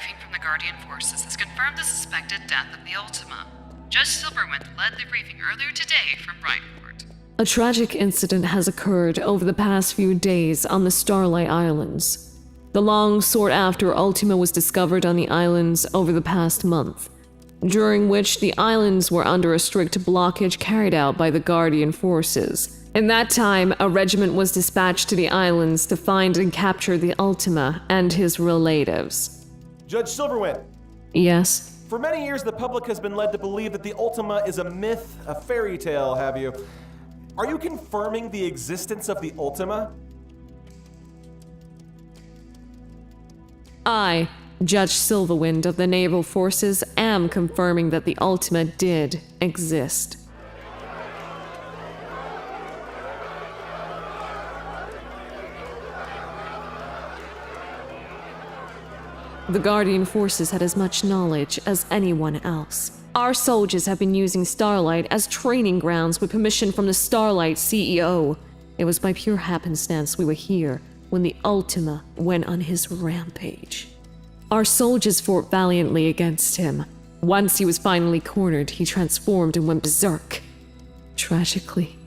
briefing from the Guardian Forces has confirmed the suspected death of the Ultima. Judge Silverwind led the briefing earlier today from Rhineport. A tragic incident has occurred over the past few days on the Starlight Islands. The long sought-after Ultima was discovered on the islands over the past month, during which the islands were under a strict blockage carried out by the Guardian Forces. In that time, a regiment was dispatched to the islands to find and capture the Ultima and his relatives. Judge Silverwind. Yes? For many years, the public has been led to believe that the Ultima is a myth, a fairy tale, have you? Are you confirming the existence of the Ultima? I, Judge Silverwind of the Naval Forces, am confirming that the Ultima did exist. The Guardian Forces had as much knowledge as anyone else. Our soldiers have been using Starlight as training grounds with permission from the Starlight CEO. It was by pure happenstance we were here when the Ultima went on his rampage. Our soldiers fought valiantly against him. Once he was finally cornered, he transformed and went berserk. Tragically,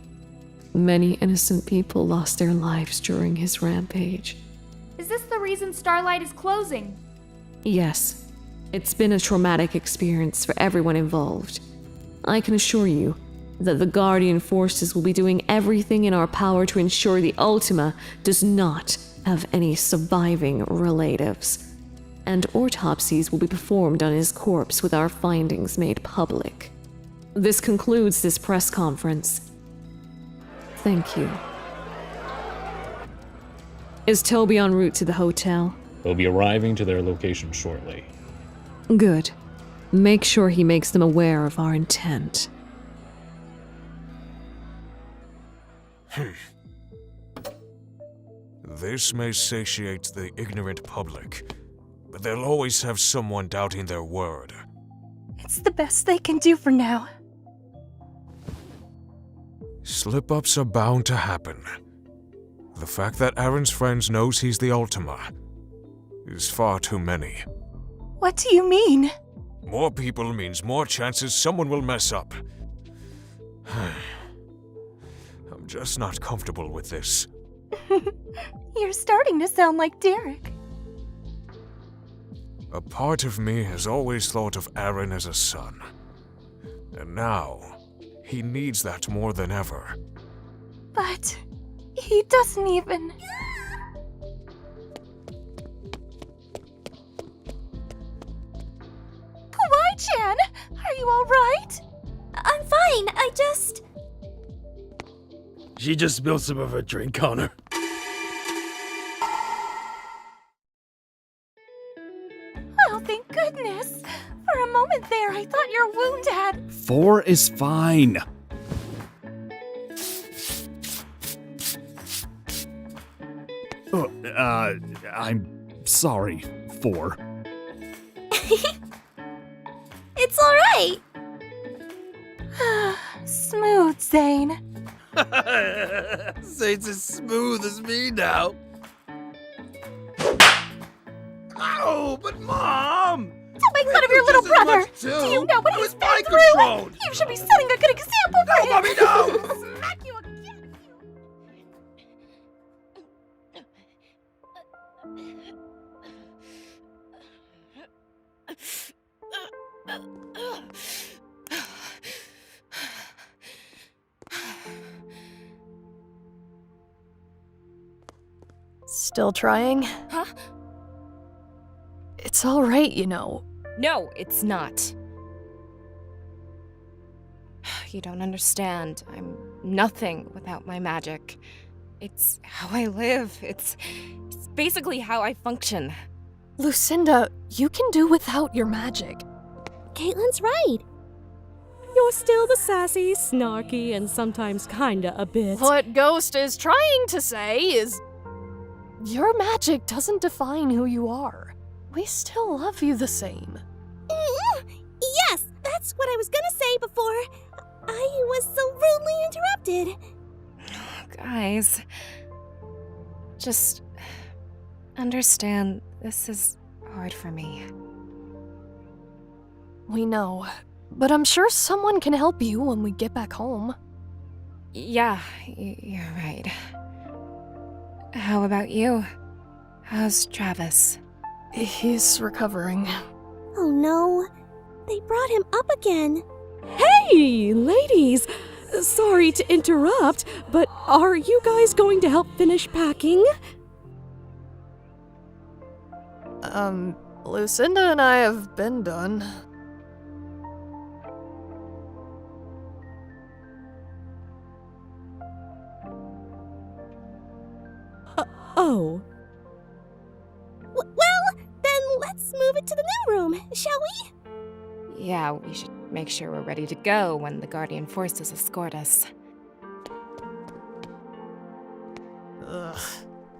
many innocent people lost their lives during his rampage. Is this the reason Starlight is closing? Yes, it's been a traumatic experience for everyone involved. I can assure you that the Guardian Forces will be doing everything in our power to ensure the Ultima does not have any surviving relatives. And autopsies will be performed on his corpse with our findings made public. This concludes this press conference. Thank you. Is Toby en route to the hotel? They'll be arriving to their location shortly. Good. Make sure he makes them aware of our intent. This may satiate the ignorant public, but they'll always have someone doubting their word. It's the best they can do for now. Slip-ups are bound to happen. The fact that Aaron's friends knows he's the Ultima is far too many. What do you mean? More people means more chances someone will mess up. I'm just not comfortable with this. You're starting to sound like Derek. A part of me has always thought of Aaron as a son. And now, he needs that more than ever. But he doesn't even... Kawaii-chan, are you alright? I'm fine, I just... She just spilled some of her drink on her. Oh, thank goodness. For a moment there, I thought your wound had... 4 is fine. I'm sorry, 4. It's alright! Smooth, Zane. Zane's as smooth as me now. Ow, but Mom! Don't make fun of your little brother! Do you know what he's been through? You should be setting a good example for him! No, Mommy, no! Smack you again! Still trying? Huh? It's all right, you know. No, it's not. You don't understand. I'm nothing without my magic. It's how I live. It's basically how I function. Lucinda, you can do without your magic. Caitlin's right. You're still the sassy, snarky, and sometimes kinda a bit. What Ghost is trying to say is... your magic doesn't define who you are. We still love you the same. Yes, that's what I was gonna say before I was so rudely interrupted. Guys, just understand this is hard for me. We know, but I'm sure someone can help you when we get back home. Yeah, you're right. How about you? How's Travis? He's recovering. Oh no, they brought him up again. Hey, ladies! Sorry to interrupt, but are you guys going to help finish packing? Lucinda and I have been done. Oh. Well, then let's move it to the new room, shall we? Yeah, we should make sure we're ready to go when the Guardian forces escort us. Ugh.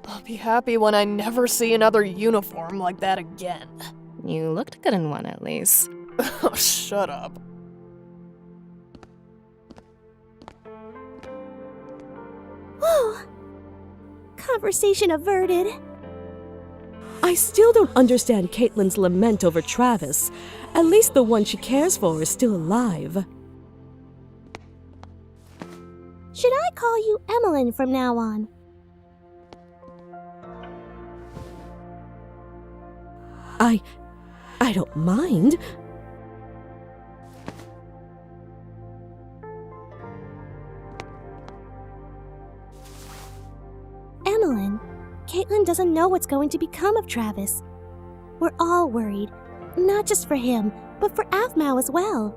I'll be happy when I never see another uniform like that again. You looked good in one, at least. Oh, shut up. Whew. Conversation averted. I still don't understand Caitlin's lament over Travis. At least the one she cares for is still alive. Should I call you Emmeline from now on? I don't mind. Emmeline, Caitlin doesn't know what's going to become of Travis. We're all worried, not just for him, but for Avmau as well.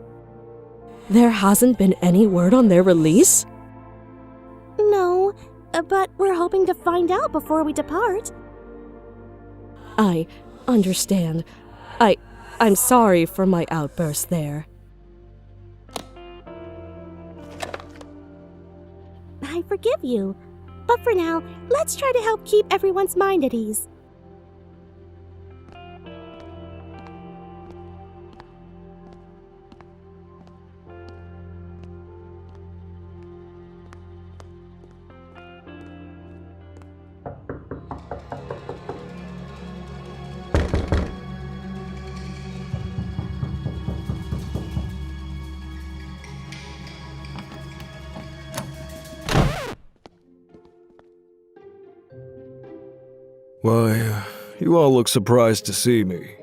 There hasn't been any word on their release? No, but we're hoping to find out before we depart. I understand. I'm sorry for my outburst there. I forgive you. But for now, let's try to help keep everyone's mind at ease. Why, you all look surprised to see me.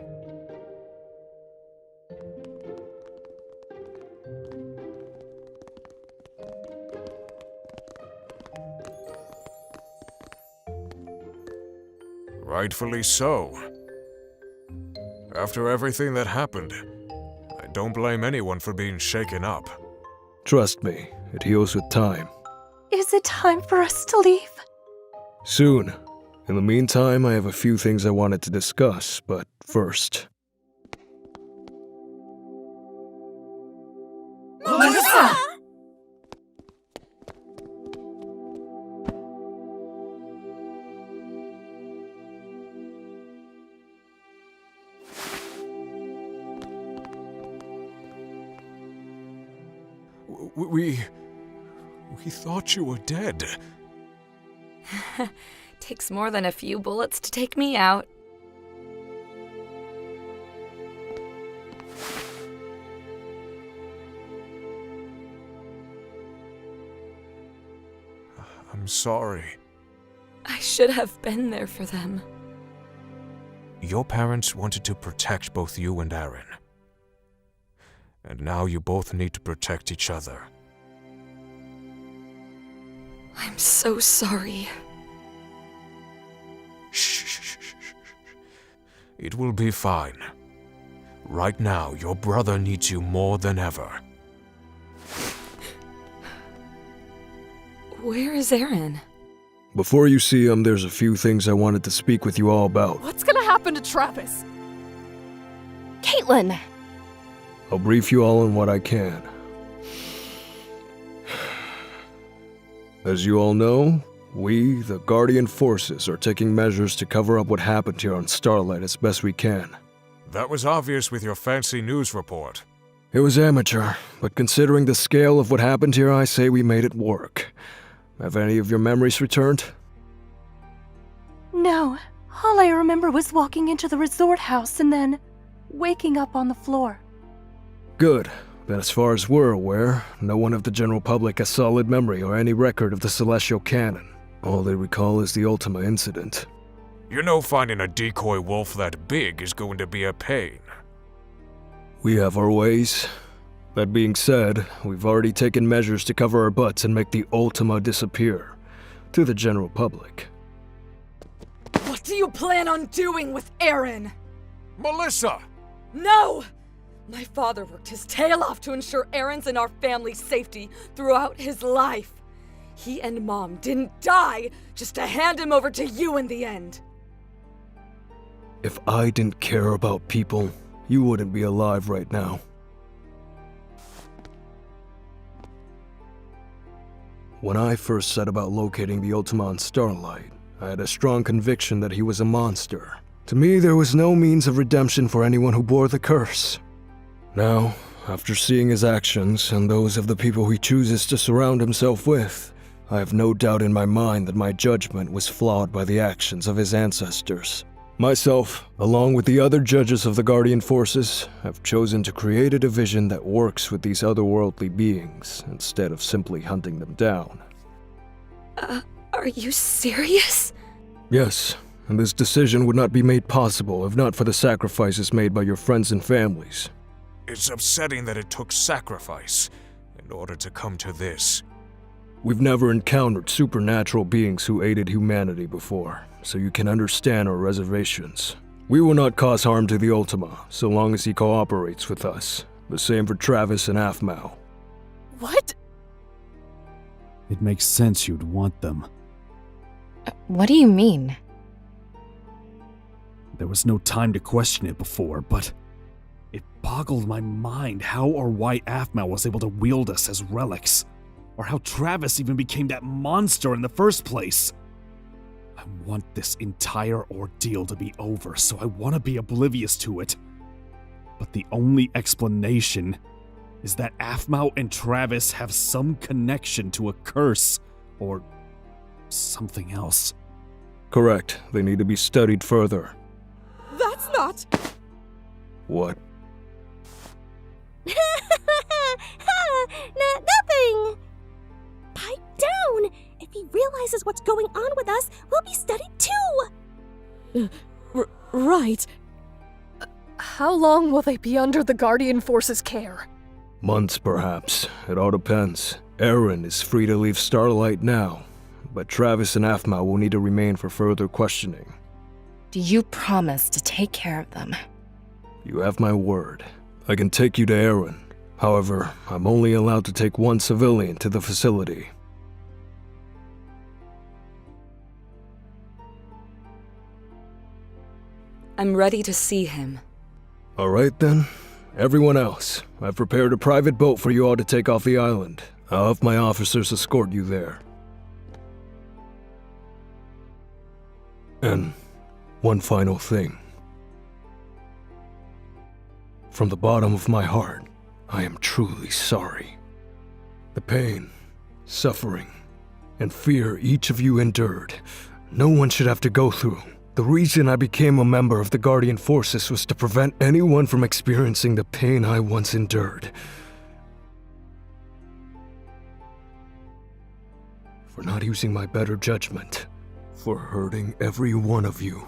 Rightfully so. After everything that happened, I don't blame anyone for being shaken up. Trust me, it heals with time. Is it time for us to leave? Soon. In the meantime, I have a few things I wanted to discuss, but first... Melissa! We thought you were dead. Takes more than a few bullets to take me out. I'm sorry. I should have been there for them. Your parents wanted to protect both you and Aaron. And now you both need to protect each other. I'm so sorry. Shh. It will be fine. Right now, your brother needs you more than ever. Where is Aaron? Before you see him, there's a few things I wanted to speak with you all about. What's gonna happen to Travis? Caitlin! I'll brief you all on what I can. As you all know, we, the Guardian Forces, are taking measures to cover up what happened here on Starlight as best we can. That was obvious with your fancy news report. It was amateur, but considering the scale of what happened here, I say we made it work. Have any of your memories returned? No, All I remember was walking into the resort house and then waking up on the floor. Good. Then as far as we're aware, no one of the general public has solid memory or any record of the Celestial Canon. All they recall is the Ultima incident. You know finding a decoy wolf that big is going to be a pain. We have our ways. That being said, we've already taken measures to cover our butts and make the Ultima disappear. To the general public. What do you plan on doing with Aaron? Melissa! No! My father worked his tail off to ensure Aaron's and our family's safety throughout his life. He and Mom didn't die just to hand him over to you in the end. If I didn't care about people, you wouldn't be alive right now. When I first set about locating the Ultima on Starlight, I had a strong conviction that he was a monster. To me, there was no means of redemption for anyone who bore the curse. Now, after seeing his actions and those of the people he chooses to surround himself with, I have no doubt in my mind that my judgment was flawed by the actions of his ancestors. Myself, along with the other judges of the Guardian Forces, have chosen to create a division that works with these otherworldly beings instead of simply hunting them down. Are you serious? Yes, and this decision would not be made possible if not for the sacrifices made by your friends and families. It's upsetting that it took sacrifice in order to come to this. We've never encountered supernatural beings who aided humanity before, so you can understand our reservations. We will not cause harm to the Ultima, so long as he cooperates with us. The same for Travis and Aphmau. What? It makes sense you'd want them. What do you mean? There was no time to question it before, but it boggled my mind how or why Aphmau was able to wield us as relics, or how Travis even became that monster in the first place. I want this entire ordeal to be over, so I want to be oblivious to it. But the only explanation is that Aphmau and Travis have some connection to a curse, or something else. Correct. They need to be studied further. That's not... What? Nothing! Pipe down! If he realizes what's going on with us, we'll be studied too! Right. How long will they be under the Guardian Force's care? Months, perhaps. It all depends. Aaron is free to leave Starlight now, but Travis and Aphmau will need to remain for further questioning. Do you promise to take care of them? You have my word. I can take you to Aaron. However, I'm only allowed to take one civilian to the facility. I'm ready to see him. All right then. Everyone else, I've prepared a private boat for you all to take off the island. I'll have my officers escort you there. And one final thing. From the bottom of my heart, I am truly sorry. The pain, suffering, and fear each of you endured, no one should have to go through. The reason I became a member of the Guardian Forces was to prevent anyone from experiencing the pain I once endured. For not using my better judgment, for hurting every one of you,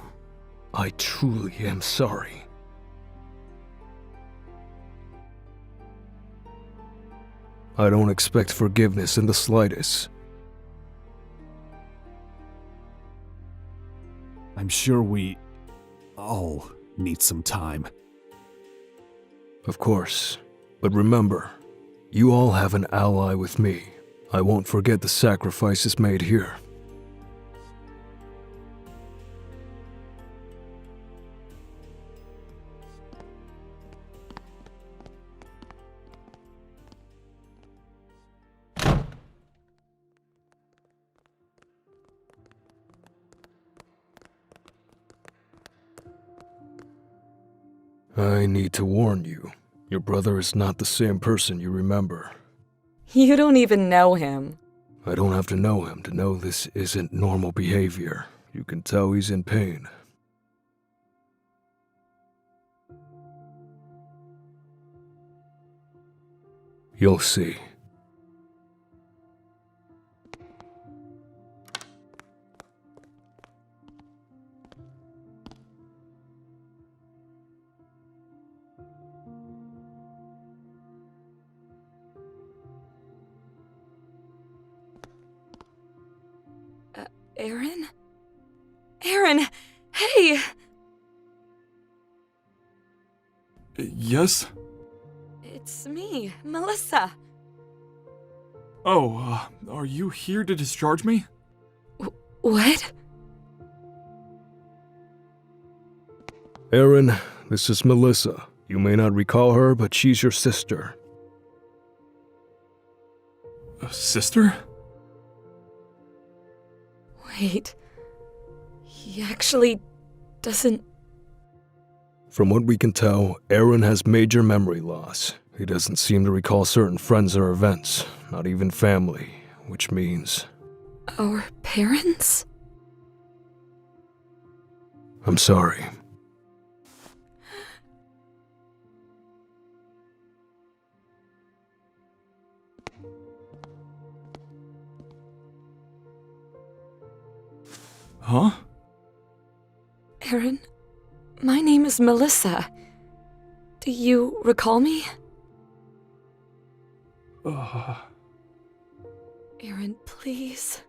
I truly am sorry. I don't expect forgiveness in the slightest. I'm sure we all need some time. Of course. But remember, you all have an ally with me. I won't forget the sacrifices made here. I need to warn you, your brother is not the same person you remember. You don't even know him. I don't have to know him to know this isn't normal behavior. You can tell he's in pain. You'll see. Aaron? Aaron! Hey! Yes? It's me, Melissa. Oh, are you here to discharge me? What? Aaron, this is Melissa. You may not recall her, but she's your sister. A sister? Wait. He actually doesn't... From what we can tell, Aaron has major memory loss. He doesn't seem to recall certain friends or events, not even family, which means... Our parents? I'm sorry. Huh? Aaron, my name is Melissa. Do you recall me? Aaron, please.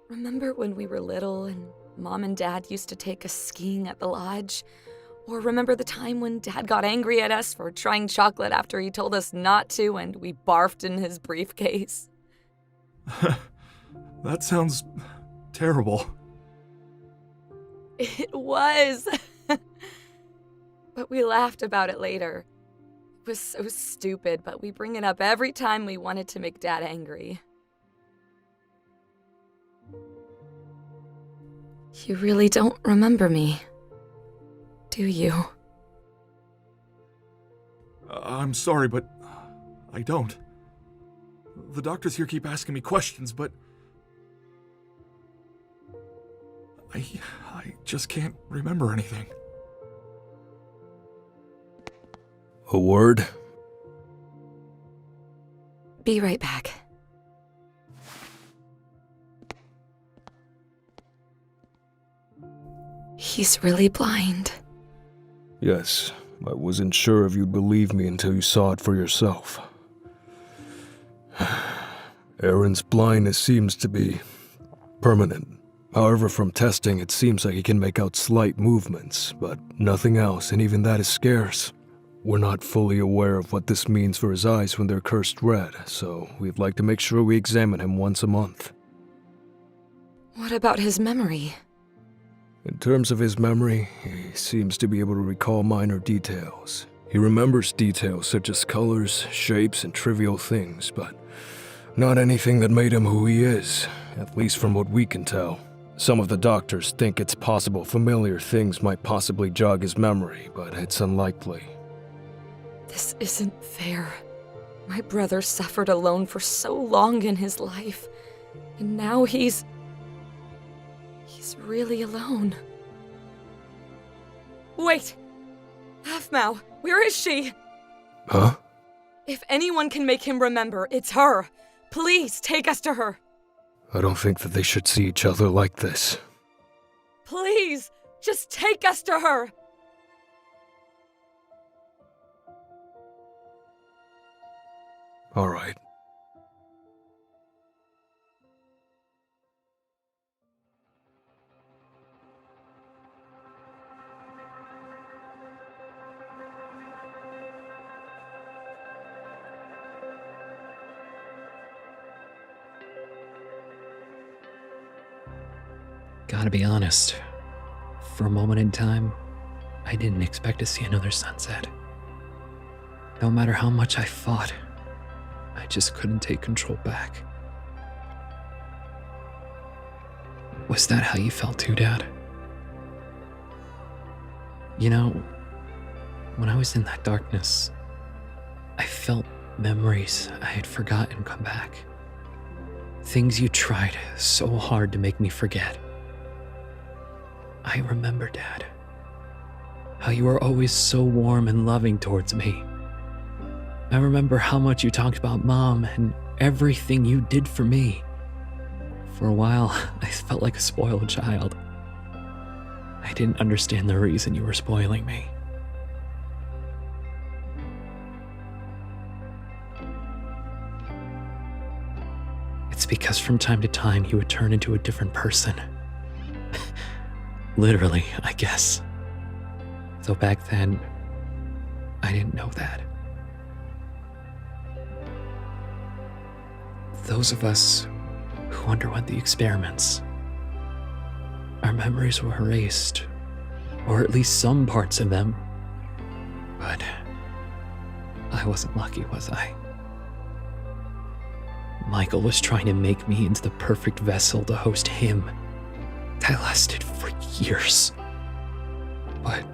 Remember when we were little and Mom and Dad used to take us skiing at the lodge? Or remember the time when Dad got angry at us for trying chocolate after he told us not to and we barfed in his briefcase? That sounds terrible. It was. But we laughed about it later. It was so stupid, but we bring it up every time we wanted to make Dad angry. You really don't remember me, do you? I'm sorry, but I don't. The doctors here keep asking me questions, but I just can't remember anything. A word? Be right back. He's really blind. Yes, I wasn't sure if you'd believe me until you saw it for yourself. Aaron's blindness seems to be permanent. However, from testing, it seems like he can make out slight movements, but nothing else, and even that is scarce. We're not fully aware of what this means for his eyes when they're cursed red, so we'd like to make sure we examine him once a month. What about his memory? In terms of his memory, he seems to be able to recall minor details. He remembers details such as colors, shapes, and trivial things, but not anything that made him who he is, at least from what we can tell. Some of the doctors think it's possible familiar things might possibly jog his memory, but it's unlikely. This isn't fair. My brother suffered alone for so long in his life, and now he's really alone. Wait! Halfmau, where is she? Huh? If anyone can make him remember, it's her. Please, take us to her. I don't think that they should see each other like this. Please, just take us to her. All right. Gotta be honest, for a moment in time, I didn't expect to see another sunset. No matter how much I fought, I just couldn't take control back. Was that how you felt too, Dad? You know, when I was in that darkness, I felt memories I had forgotten come back. Things you tried so hard to make me forget. I remember, Dad, how you were always so warm and loving towards me. I remember how much you talked about Mom and everything you did for me. For a while, I felt like a spoiled child. I didn't understand the reason you were spoiling me. It's because from time to time you would turn into a different person. Literally, I guess. Though back then, I didn't know that. Those of us who underwent the experiments, our memories were erased, or at least some parts of them. But I wasn't lucky, was I? Michael was trying to make me into the perfect vessel to host him. That lasted for years. But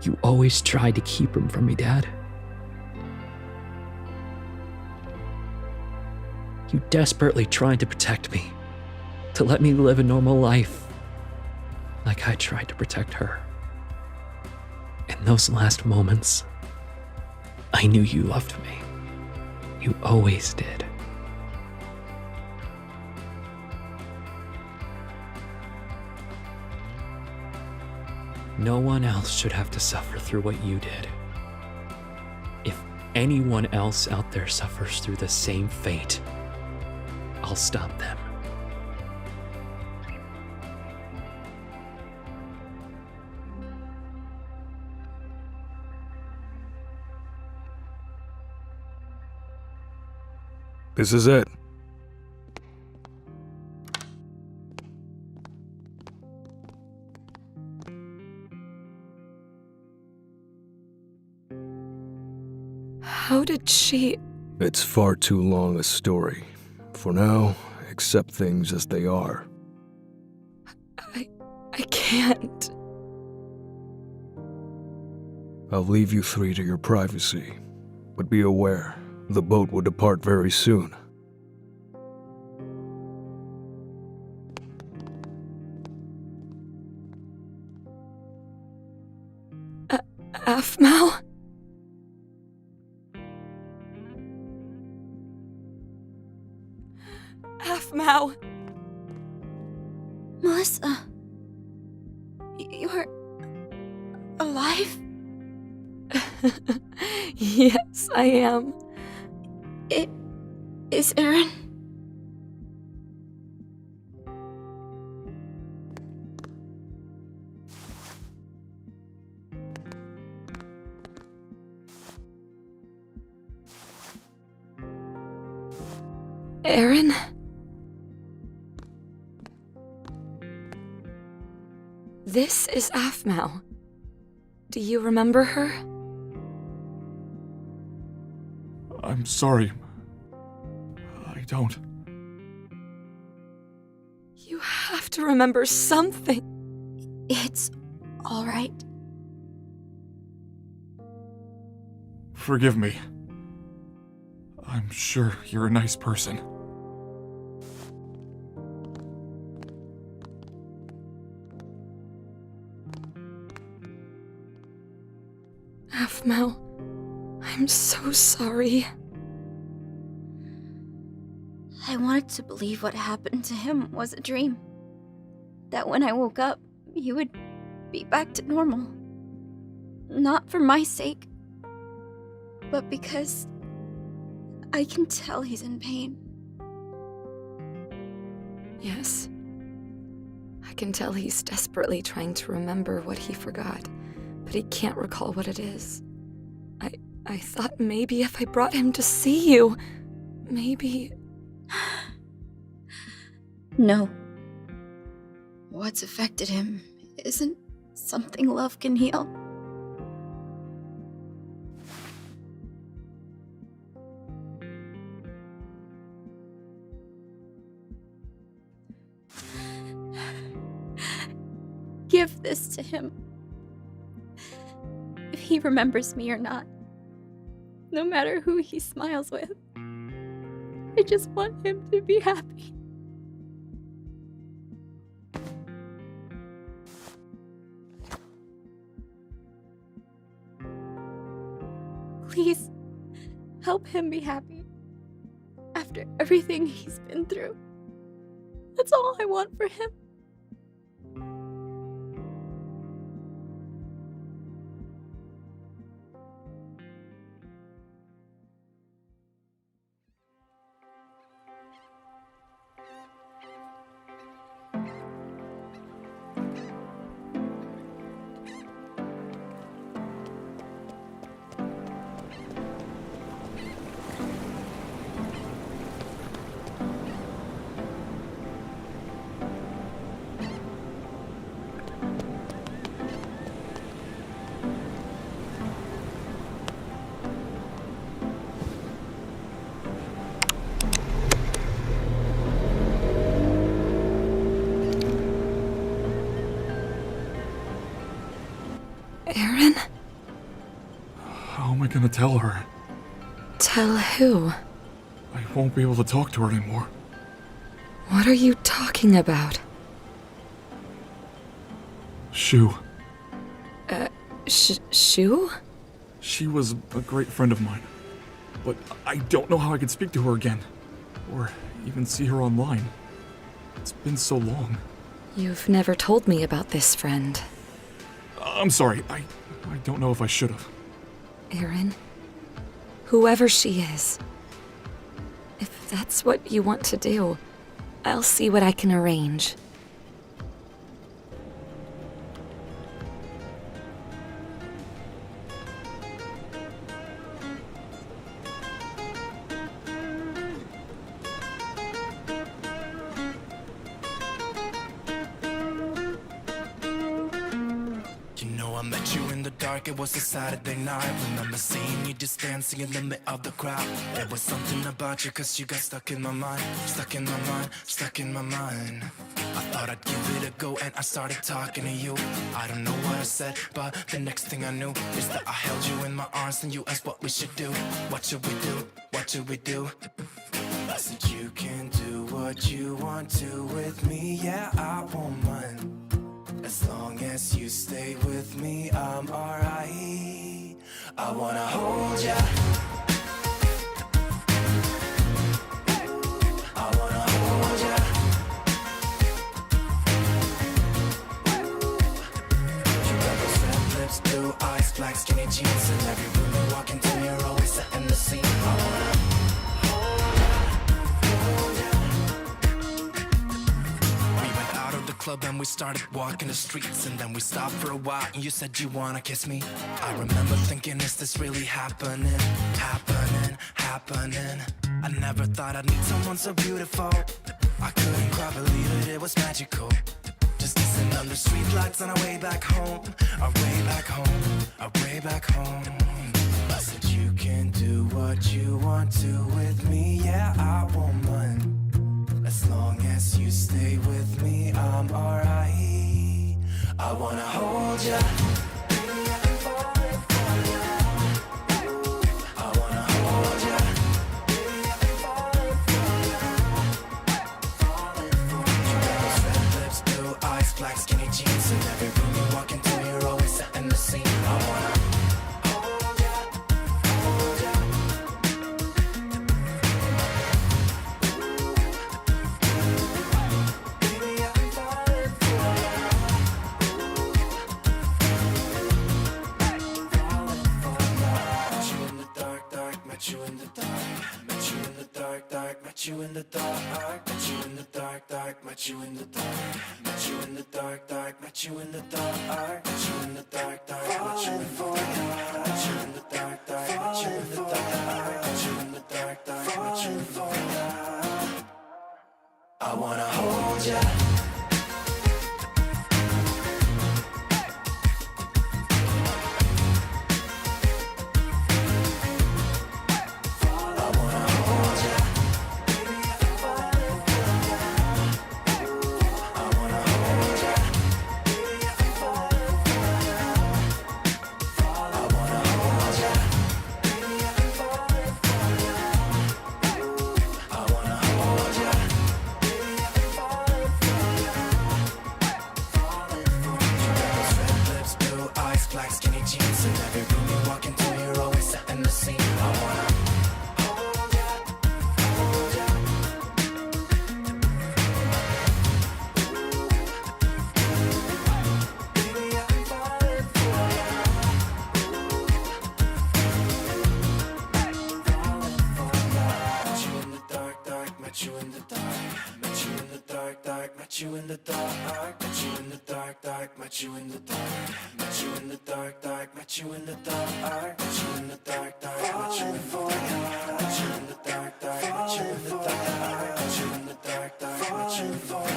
you always tried to keep him from me, Dad. You desperately tried to protect me, to let me live a normal life, like I tried to protect her. In those last moments, I knew you loved me. You always did. No one else should have to suffer through what you did. If anyone else out there suffers through the same fate, I'll stop them. This is it. How did she... It's far too long a story. For now, accept things as they are. I can't. I'll leave you three to your privacy. But be aware, the boat will depart very soon. Aphmau? Aphmau? Melissa, you're alive? Yes, I am. Is Aaron? Aaron? This is Aphmau. Do you remember her? I'm sorry. I don't. You have to remember something. It's all right. Forgive me. I'm sure you're a nice person. Aphmau, I'm so sorry. I wanted to believe what happened to him was a dream. That when I woke up, he would be back to normal. Not for my sake, but because I can tell he's in pain. Yes. I can tell he's desperately trying to remember what he forgot, but he can't recall what it is. I thought maybe if I brought him to see you, maybe... No. What's affected him isn't something love can heal. Give this to him. If he remembers me or not. No matter who he smiles with. I just want him to be happy. Please, Help him be happy. After everything he's been through. That's all I want for him. Aaron? How am I gonna tell her? Tell who? I won't be able to talk to her anymore. What are you talking about? Shu. Shu? She was a great friend of mine. But I don't know how I could speak to her again. Or even see her online. It's been so long. You've never told me about this friend. I'm sorry, I don't know if I should have. Aaron, whoever she is, if that's what you want to do, I'll see what I can arrange. I met you in the dark, it was a Saturday night. Remember seeing you just dancing in the middle of the crowd. There was something about you, cause you got stuck in my mind. Stuck in my mind, stuck in my mind. I thought I'd give it a go and I started talking to you. I don't know what I said, but the next thing I knew is that I held you in my arms and you asked what we should do. What should we do? What should we do? I said you can do what you want to with me, yeah, I won't mind. As long as you stay with me, I'm alright. I wanna hold ya. I wanna hold ya. You got those red lips, blue eyes, black skinny jeans. In every room you walk into, you're always setting the scene. I wanna club and we started walking the streets, and then we stopped for a while and you said you wanna kiss me. I remember thinking, is this really happening? Happening, happening. I never thought I'd meet someone so beautiful. I couldn't quite believe it, it was magical. Just kissing under street lights on our way back home. Our way back home, our way back home. I said you can do what you want to with me, yeah, I won't mind. As long as you stay with me, I'm alright. I wanna hold ya. I wanna hold ya. You got those red lips, blue eyes, black skinny jeans. In every room you walk into, you're always setting the scene. I wanna hold ya, hold ya. Met you in the dark, met you in the dark, dark, met you in the dark, met you in the dark, dark, met you in the dark, met you in the dark, dark, met you in the dark, met you in the dark, dark, met you in the dark, met you in the dark, dark, met you in the dark, met you in the dark, dark, met you in the dark. I wanna hold ya. dark, with you in the dark, with you in the dark, with you in the dark, with you in the dark, with you in the dark, with you in the dark.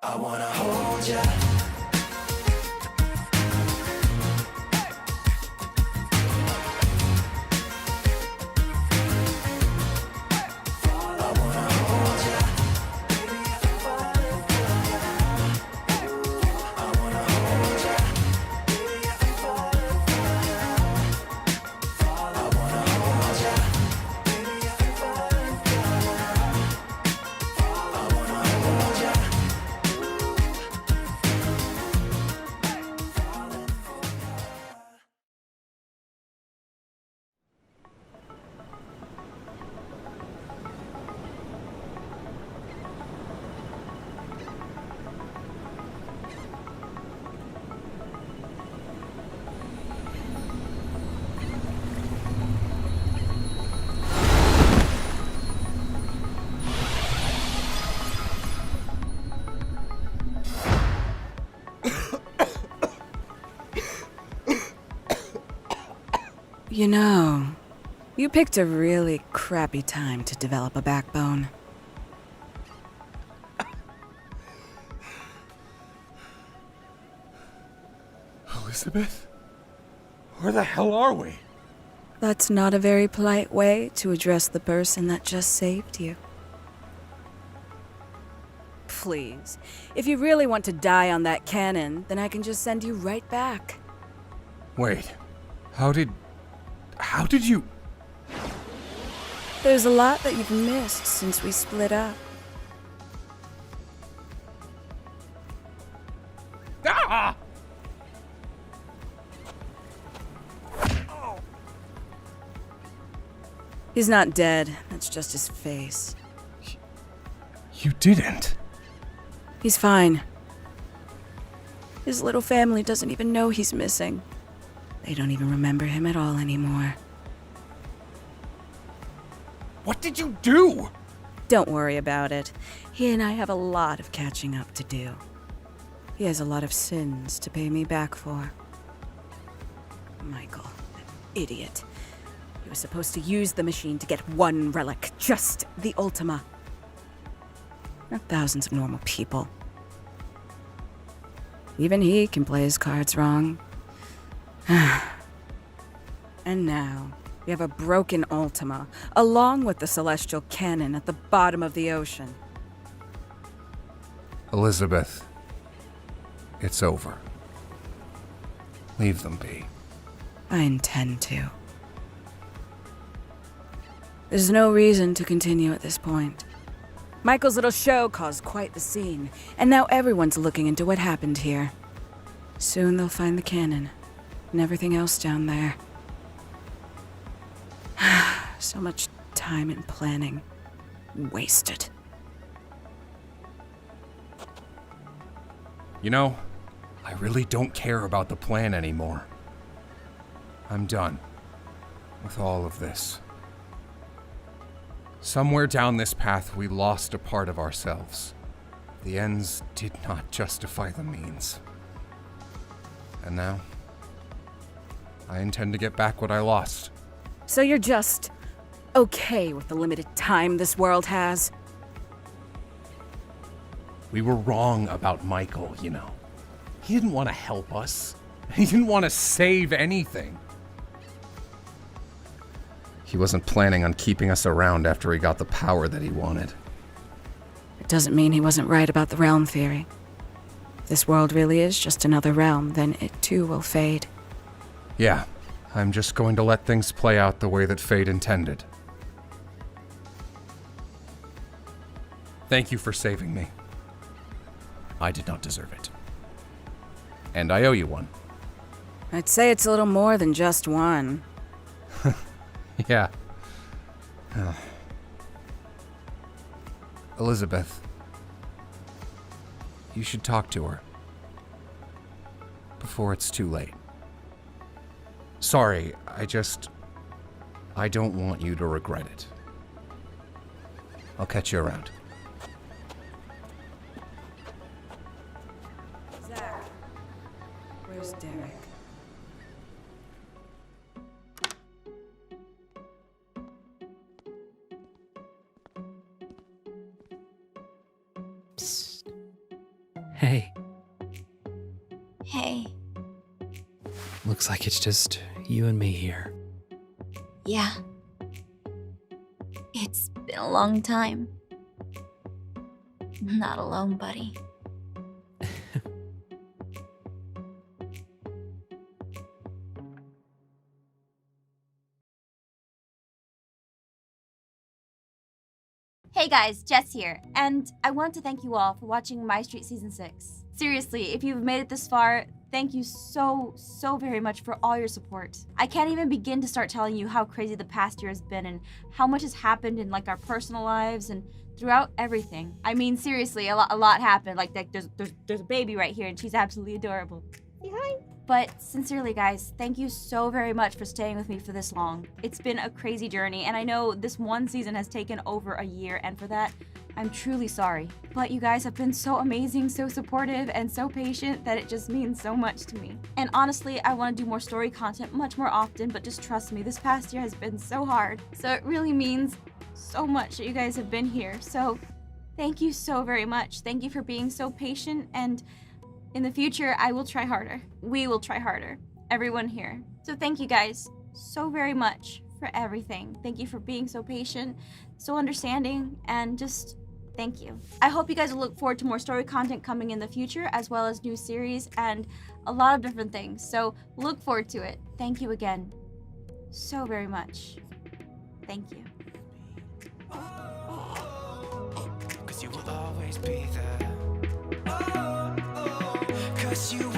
I wanna hold ya. You know, you picked a really crappy time to develop a backbone. Elizabeth? Where the hell are we? That's not a very polite way to address the person that just saved you. Please, if you really want to die on that cannon, then I can just send you right back. Wait, how did you... There's a lot that you've missed since we split up. Ah! He's not dead, that's just his face. You didn't. He's fine. His little family doesn't even know he's missing. They don't even remember him at all anymore. What did you do? Don't worry about it. He and I have a lot of catching up to do. He has a lot of sins to pay me back for. Michael, that idiot. He was supposed to use the machine to get one relic, just the Ultima. Not thousands of normal people. Even he can play his cards wrong. And now, we have a broken Ultima, along with the celestial cannon at the bottom of the ocean. Elizabeth, it's over. Leave them be. I intend to. There's no reason to continue at this point. Michael's little show caused quite the scene, and now everyone's looking into what happened here. Soon they'll find the cannon, and everything else down there. So much time and planning wasted. You know, I really don't care about the plan anymore. I'm done with all of this. Somewhere down this path, we lost a part of ourselves. The ends did not justify the means. And now, I intend to get back what I lost. So you're just okay with the limited time this world has? We were wrong about Michael, you know. He didn't want to help us. He didn't want to save anything. He wasn't planning on keeping us around after he got the power that he wanted. It doesn't mean he wasn't right about the realm theory. If this world really is just another realm, then it too will fade. Yeah, I'm just going to let things play out the way that fate intended. Thank you for saving me. I did not deserve it. And I owe you one. I'd say it's a little more than just one. Yeah. Elizabeth, you should talk to her before it's too late. Sorry, I don't want you to regret it. I'll catch you around. Zach, where's Derek? Hey, Hey. looks like it's just you and me here. Yeah. It's been a long time. Not alone, buddy. Hey guys, Jess here, and I want to thank you all for watching My Street Season 6. Seriously, if you've made it this far, thank you so very much for all your support. I can't even begin to start telling you how crazy the past year has been and how much has happened in like our personal lives and throughout everything. I mean, seriously, a lot happened. Like there's a baby right here and she's absolutely adorable. Say hi. But sincerely, guys, thank you so very much for staying with me for this long. It's been a crazy journey, and I know this one season has taken over a year, and for that, I'm truly sorry. But you guys have been so amazing, so supportive, and so patient that it just means so much to me. And honestly, I want to do more story content much more often, but just trust me, this past year has been so hard. So it really means so much that you guys have been here. So thank you so very much. Thank you for being so patient, and in the future, I will try harder. We will try harder. Everyone here. So thank you guys so very much for everything. Thank you for being so patient, so understanding, and just thank you. I hope you guys will look forward to more story content coming in the future, as well as new series and a lot of different things. So look forward to it. Thank you again so very much. Thank you. 'Cause you will always be there. 'Cause you